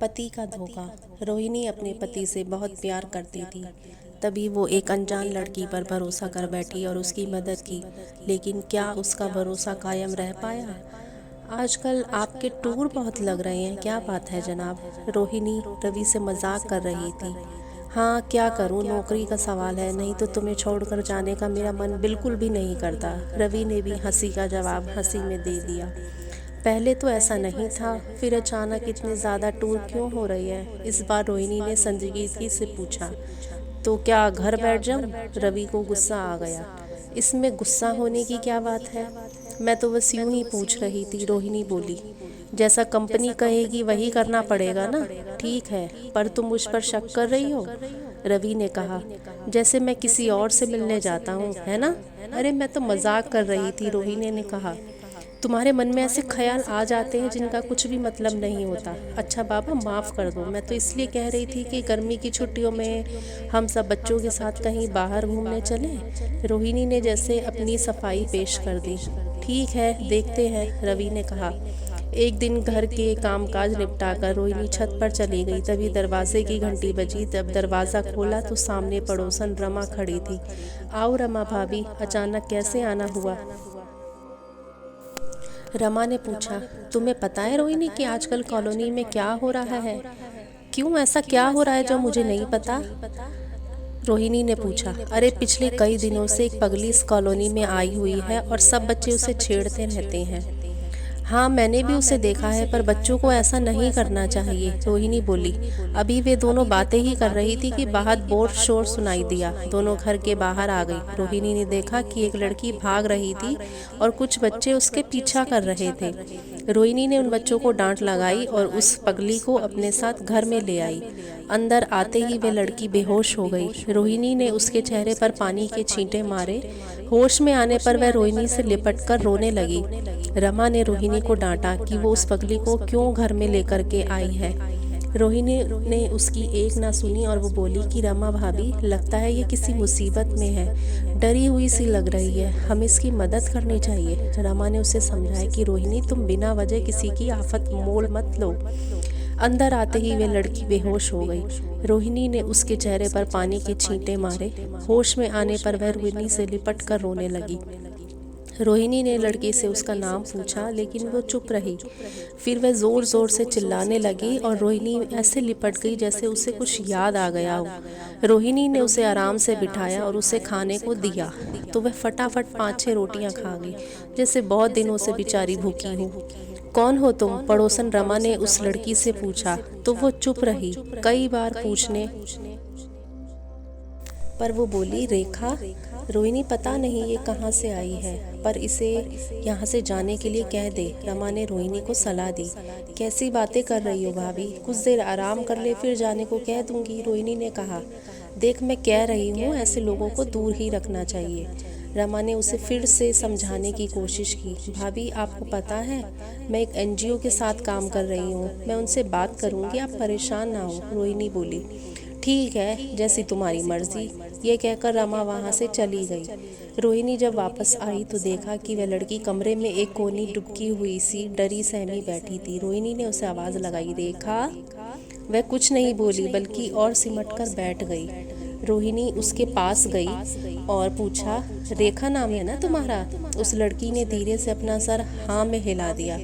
पति का धोखा। रोहिणी अपने पति से बहुत प्यार करती थी। तभी वो एक अनजान लड़की पर भरोसा कर बैठी और उसकी मदद की। लेकिन क्या उसका भरोसा कायम रह पाया? आजकल आपके टूर बहुत लग रहे हैं, क्या बात है जनाब? रोहिणी रवि से मजाक कर रही थी। हाँ, क्या करूँ, नौकरी का सवाल है, नहीं तो तुम्हें छोड़कर जाने का मेरा मन बिल्कुल भी नहीं करता। रवि ने भी हंसी का जवाब हंसी में दे दिया। पहले तो ऐसा नहीं था, फिर अचानक इतने ज़्यादा टूर क्यों हो रही है? इस बार रोहिणी ने संजीदगी से पूछा। तो क्या घर बैठ जाऊं? रवि को गुस्सा आ गया। इसमें गुस्सा होने की क्या बात है? मैं तो बस यूं ही पूछ रही थी, रोहिणी बोली। जैसा कंपनी कहेगी वही करना पड़ेगा ना। ठीक है, पर तुम मुझ पर शक कर रही हो? रवि ने कहा। जैसे मैं किसी और से मिलने जाता हूँ, है ना? अरे मैं तो मजाक कर रही थी, रोहिणी ने कहा। तुम्हारे मन में ऐसे ख्याल आ जाते हैं जिनका कुछ भी मतलब नहीं होता। अच्छा बाबा, माफ़ कर दो, मैं तो इसलिए कह रही थी कि गर्मी की छुट्टियों में हम सब बच्चों के साथ कहीं बाहर घूमने चलें। रोहिणी ने जैसे अपनी सफाई पेश कर दी। ठीक है, देखते हैं, रवि ने कहा। एक दिन घर के कामकाज निपटाकर रोहिणी छत पर चली गई। तभी दरवाजे की घंटी बजी। जब दरवाज़ा खोला तो सामने पड़ोसन रमा खड़ी थी। आओ रमा भाभी, अचानक कैसे आना हुआ? रमा ने पूछा। तुम्हें पता है रोहिणी कि आजकल कॉलोनी में क्या हो रहा है? क्यों, ऐसा क्या हो रहा है जो मुझे नहीं पता? रोहिणी ने पूछा। अरे पिछले कई दिनों से एक पगली इस कॉलोनी में आई हुई है और सब बच्चे उसे छेड़ते रहते हैं। हाँ, मैंने भी उसे देखा है, पर बच्चों को ऐसा नहीं करना चाहिए, रोहिणी बोली। अभी वे दोनों बातें ही कर रही थी कि बाहर बहुत शोर सुनाई दिया। दोनों घर के बाहर आ गई। रोहिणी ने देखा कि एक लड़की भाग रही थी और कुछ बच्चे उसके पीछा कर रहे थे। रोहिणी ने उन बच्चों को डांट लगाई और उस पगली को अपने साथ घर में ले आई। अंदर आते ही वे लड़की बेहोश हो गई। रोहिणी ने उसके चेहरे पर पानी के छींटे मारे। होश में आने पर वह रोहिणी से लिपटकर रोने लगी। रमा ने रोहिणी को डांटा कि वो उस पगली को क्यों घर में लेकर के आई है। रोहिणी ने उसकी एक ना सुनी और वो बोली कि रमा भाभी, लगता है ये किसी मुसीबत में है, डरी हुई सी लग रही है, हमें इसकी मदद करनी चाहिए। रमा ने उसे समझाया कि रोहिणी, तुम बिना वजह किसी की आफत मोल मत लो। अंदर आते ही वे लड़की बेहोश हो गई। रोहिणी ने उसके चेहरे पर पानी के छींटे मारे। होश में आने पर वह रोहिणी से लिपट कर रोने लगी। रोहिणी ने लड़की से उसका नाम पूछा, लेकिन वो चुप रही। फिर वह जोर जोर से चिल्लाने लगी और रोहिणी ऐसे लिपट गई जैसे उसे कुछ याद आ गया हो। रोहिणी ने उसे आराम से बिठाया और उसे खाने को दिया तो वह फटाफट 5-6 रोटियां खा गई, जैसे बहुत दिनों से बेचारी भूखी हो। कौन हो तुम? पड़ोसन रमा ने उस लड़की से पूछा, तो वो चुप रही। कई बार पूछने पर वो बोली, रेखा। रोहिणी, पता नहीं ये कहाँ से आई है, पर इसे यहाँ से जाने के लिए कह दे, रमा ने रोहिणी को सलाह दी। कैसी बातें कर रही हो भाभी, कुछ देर आराम कर ले, फिर जाने को कह दूंगी, रोहिणी ने कहा। देख, मैं कह रही हूँ, ऐसे लोगों को दूर ही रखना चाहिए। रमा ने उसे फिर से समझाने की कोशिश की। भाभी, आपको पता है, मैं एक एनजीओ के साथ काम कर रही हूँ, मैं उनसे बात करूँगी, आप परेशान ना हो, रोहिणी बोली। ठीक है, जैसी तुम्हारी मर्जी, ये कहकर रमा वहाँ से चली गई। रोहिणी जब वापस आई तो देखा कि वह लड़की कमरे में एक कोनी डुबकी हुई सी डरी सहमी बैठी थी। रोहिणी ने उसे आवाज़ लगाई, रेखा। वह कुछ नहीं बोली, बल्कि और सिमट कर बैठ गई। रोहिणी उसके पास गई और पूछा, रेखा नाम है ना तुम्हारा? उस लड़की ने धीरे से अपना सर हाँ में हिला दिया।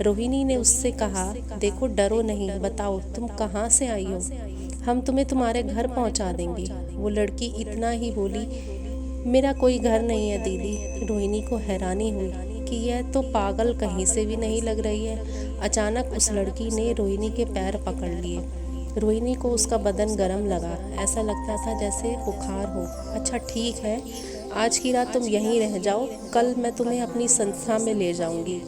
रोहिणी ने उससे कहा, देखो, डरो नहीं, बताओ तुम कहाँ से आई हो, हम तुम्हें तुम्हारे घर पहुंचा देंगे। वो लड़की इतना ही बोली, मेरा कोई घर नहीं है दीदी। रोहिणी को हैरानी हुई कि यह तो पागल कहीं से भी नहीं लग रही है। अचानक उस लड़की ने रोहिणी के पैर पकड़ लिए। रोहिणी को उसका बदन गर्म लगा, ऐसा लगता था जैसे बुखार हो। अच्छा ठीक है, आज की रात तुम यहीं रह जाओ, कल मैं तुम्हें अपनी संस्था में ले जाऊंगी।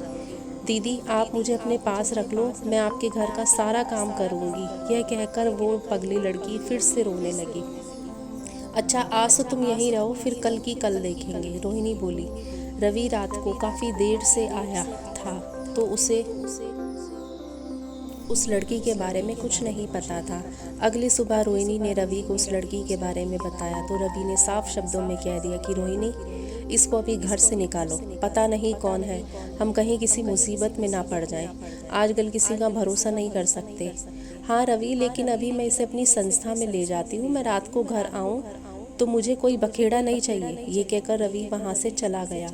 दीदी, आप मुझे अपने पास रख लो, मैं आपके घर का सारा काम करूंगी। यह कहकर वो पगली लड़की फिर से रोने लगी। अच्छा, आज तो तुम यहीं रहो, फिर कल की कल देखेंगे, रोहिणी बोली। रवि रात को काफ़ी देर से आया था तो उसे उस लड़की के बारे में कुछ नहीं पता था। अगली सुबह रोहिणी ने रवि को उस लड़की के बारे में बताया तो रवि ने साफ शब्दों में कह दिया कि रोहिणी, इसको अभी घर से निकालो, पता नहीं कौन है, हम कहीं किसी मुसीबत में ना पड़ जाएं। आजकल किसी का भरोसा नहीं कर सकते। हाँ रवि, लेकिन अभी मैं इसे अपनी संस्था में ले जाती हूँ। मैं रात को घर आऊँ तो मुझे कोई बखेड़ा नहीं चाहिए। ये कहकर रवि वहाँ से चला गया।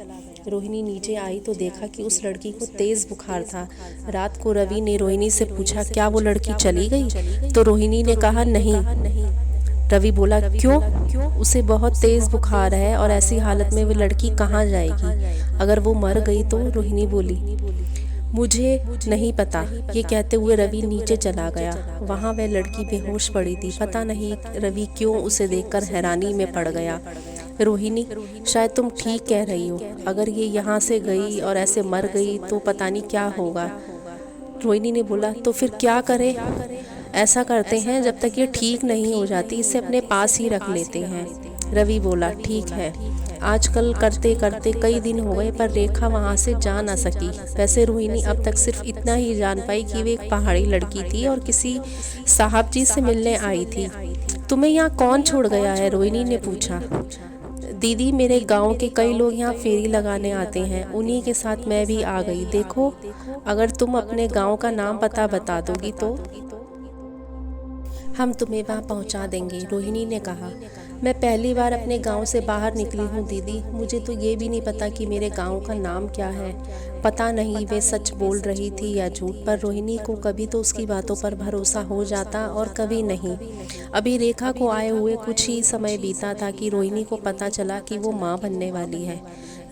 रोहिणी नीचे आई तो देखा कि उस लड़की को तेज बुखार था। रात को रवि ने रोहिणी से पूछा, क्या वो लड़की चली गई? तो रोहिणी ने कहा, नहीं। रवि बोला, क्यों? उसे बहुत तेज बुखार है और ऐसी हालत में वो लड़की कहाँ जाएगी? अगर वो मर गई तो? रोहिणी बोली, मुझे नहीं पता। ये कहते हुए रवि नीचे चला गया। वहाँ वह लड़की बेहोश पड़ी थी। पता नहीं रवि क्यों उसे देखकर हैरानी में पड़ गया। रोहिणी, शायद तुम ठीक कह रही हो। अगर ये यहाँ से गई और ऐसे मर गई तो पता नहीं क्या होगा। रोहिणी ने बोला, तो फिर क्या करें? ऐसा करते हैं, जब तक ये ठीक नहीं हो जाती इसे अपने पास ही रख लेते हैं। रवि बोला, ठीक है। आजकल करते करते कई दिन हो गए पर रेखा वहाँ से जा ना सकी। वैसे रोहिणी अब तक सिर्फ इतना ही जान पाई कि वे एक पहाड़ी लड़की थी और किसी साहब जी से मिलने आई थी। तुम्हें यहाँ कौन छोड़ गया है? रोहिणी ने पूछा। दीदी, मेरे गांव के कई लोग यहाँ फेरी लगाने आते हैं, उन्हीं के साथ मैं भी आ गई। देखो, अगर तुम अपने गांव का नाम पता बता दोगी तो हम तुम्हें वहाँ पहुँचा देंगे। रोहिणी ने कहा, मैं पहली बार अपने गांव से बाहर निकली हूँ दीदी। मुझे तो ये भी नहीं पता कि मेरे गांव का नाम क्या है। पता नहीं वे सच बोल रही थी या झूठ, पर रोहिणी को कभी तो उसकी बातों पर भरोसा हो जाता और कभी नहीं। अभी रेखा को आए हुए कुछ ही समय बीता था कि रोहिणी को पता चला कि वो माँ बनने वाली है।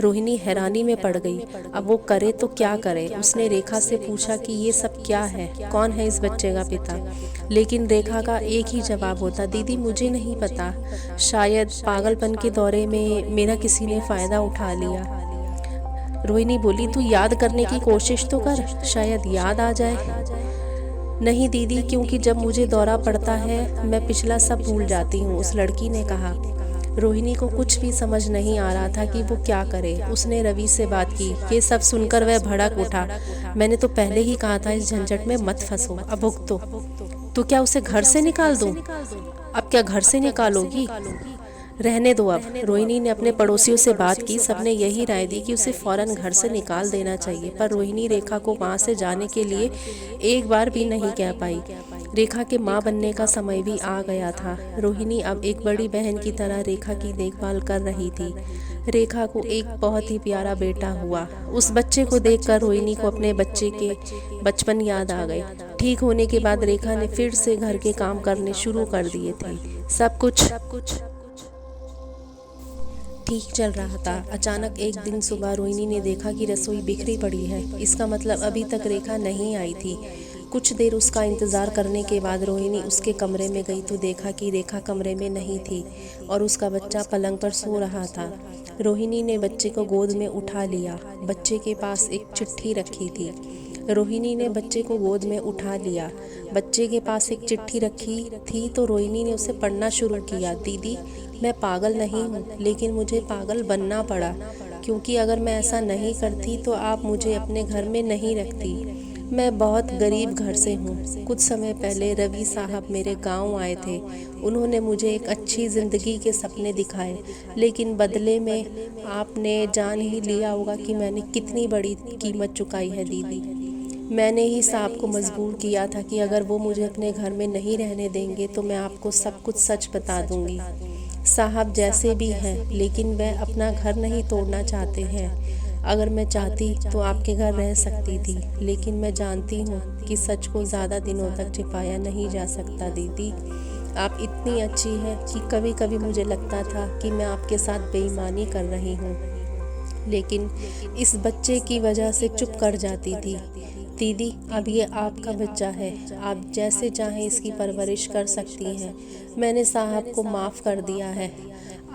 रोहिणी हैरानी में पड़ गई। अब वो करे तो क्या करे? उसने रेखा से पूछा कि ये सब क्या है, कौन है इस बच्चे का पिता? लेकिन रेखा का एक ही जवाब होता, दीदी मुझे नहीं पता। शायद पागलपन के दौरे में मेरा किसी ने फ़ायदा उठा लिया। रोहिणी बोली, तू याद करने की कोशिश तो कर, शायद याद आ जाए। नहीं दीदी, क्योंकि जब मुझे दौरा पड़ता है मैं पिछला सब भूल जाती हूँ, उस लड़की ने कहा। रोहिणी को कुछ भी समझ नहीं आ रहा था कि वो क्या करे। उसने रवि से बात की। ये सब सुनकर वह भड़क उठा। मैंने तो पहले ही कहा था इस झंझट में मत फंसो, अब भुगतो। तो क्या उसे घर से निकाल दूं? अब क्या घर से निकालोगी? रहने दो अब। रोहिणी ने अपने पड़ोसियों से बात की। सबने यही राय दी कि उसे फौरन घर से निकाल देना चाहिए, पर रोहिणी रेखा को वहाँ से जाने के लिए एक बार भी नहीं कह पाई। रेखा के माँ बनने का समय भी आ गया था। रोहिणी अब एक बड़ी बहन की तरह रेखा की देखभाल कर रही थी। रेखा को एक बहुत ही प्यारा बेटा हुआ। उस बच्चे को देखकर रोहिणी को अपने बच्चे के बचपन याद आ गए। ठीक होने के बाद रेखा ने फिर से घर के काम करने शुरू कर दिए थे। सब कुछ ठीक चल रहा था। अचानक एक दिन सुबह रोहिणी ने देखा कि रसोई बिखरी पड़ी है। इसका मतलब अभी तक रेखा नहीं आई थी। कुछ देर उसका इंतज़ार करने के बाद रोहिणी उसके कमरे में गई तो देखा कि रेखा कमरे में नहीं थी और उसका बच्चा पलंग पर सो रहा था। रोहिणी ने बच्चे को गोद में उठा लिया। बच्चे के पास एक चिट्ठी रखी थी। रोहिणी ने बच्चे को गोद में उठा लिया। बच्चे के पास एक चिट्ठी रखी थी तो रोहिणी ने उसे पढ़ना शुरू किया। दीदी, मैं पागल नहीं हूँ, लेकिन मुझे पागल बनना पड़ा, क्योंकि अगर मैं ऐसा नहीं करती तो आप मुझे अपने घर में नहीं रखती। मैं बहुत गरीब घर से हूँ। कुछ समय पहले रवि साहब मेरे गांव आए थे। उन्होंने मुझे एक अच्छी ज़िंदगी के सपने दिखाए, लेकिन बदले में आपने जान ही लिया होगा कि मैंने कितनी बड़ी कीमत चुकाई है दीदी। मैंने ही साहब को मजबूर किया था कि अगर वो मुझे अपने घर में नहीं रहने देंगे तो मैं आपको सब कुछ सच बता दूंगी। साहब जैसे भी हैं, लेकिन वह अपना घर नहीं तोड़ना चाहते हैं। अगर मैं चाहती तो आपके घर रह सकती थी, लेकिन मैं जानती हूँ कि सच को ज़्यादा दिनों तक छिपाया नहीं जा सकता दीदी। आप इतनी अच्छी हैं कि कभी कभी मुझे लगता था कि मैं आपके साथ बेईमानी कर रही हूँ, लेकिन इस बच्चे की वजह से चुप कर जाती थी। दीदी, अब ये आपका बच्चा है, आप जैसे चाहें इसकी परवरिश कर सकती हैं। मैंने साहब को माफ़ कर दिया है,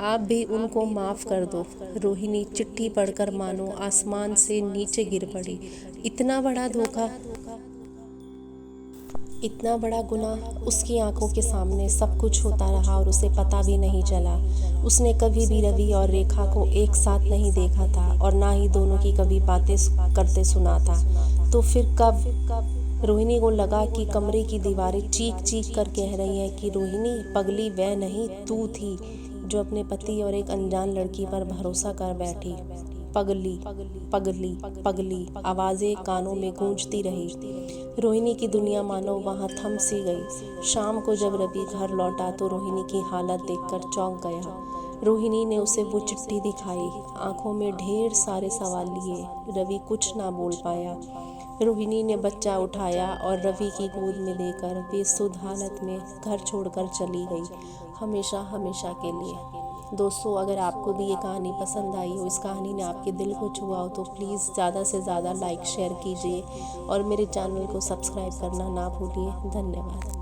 आप भी उनको माफ़ कर दो। रोहिणी चिट्ठी पढ़कर मानो आसमान से नीचे गिर पड़ी। इतना बड़ा धोखा, इतना बड़ा गुनाह। उसकी आंखों के सामने सब कुछ होता रहा और उसे पता भी नहीं चला। उसने कभी भी रवि और रेखा को एक साथ नहीं देखा था और ना ही दोनों की कभी बातें करते सुना था। तो फिर कब? रोहिणी को लगा कि कमरे की दीवारें चीख चीख कर कह रही हैं कि रोहिणी पगली, वह नहीं तू थी जो अपने पति और एक अनजान लड़की पर भरोसा कर बैठी। पगली पगली पगली आवाज़ें कानों में गूंजती रही। रोहिणी की दुनिया मानो वहाँ थम सी गई। शाम को जब रवि घर लौटा तो रोहिणी की हालत देखकर चौंक गया। रोहिणी ने उसे वो चिट्ठी दिखाई, आंखों में ढेर सारे सवाल लिए। रवि कुछ ना बोल पाया। रोहिणी ने बच्चा उठाया और रवि की गोद में लेकर बेसुध हालत में घर छोड़कर चली गई, हमेशा हमेशा के लिए। दोस्तों, अगर आपको भी ये कहानी पसंद आई हो, इस कहानी ने आपके दिल को छुआ हो, तो प्लीज़ ज़्यादा से ज़्यादा लाइक शेयर कीजिए और मेरे चैनल को सब्सक्राइब करना ना भूलिए। धन्यवाद।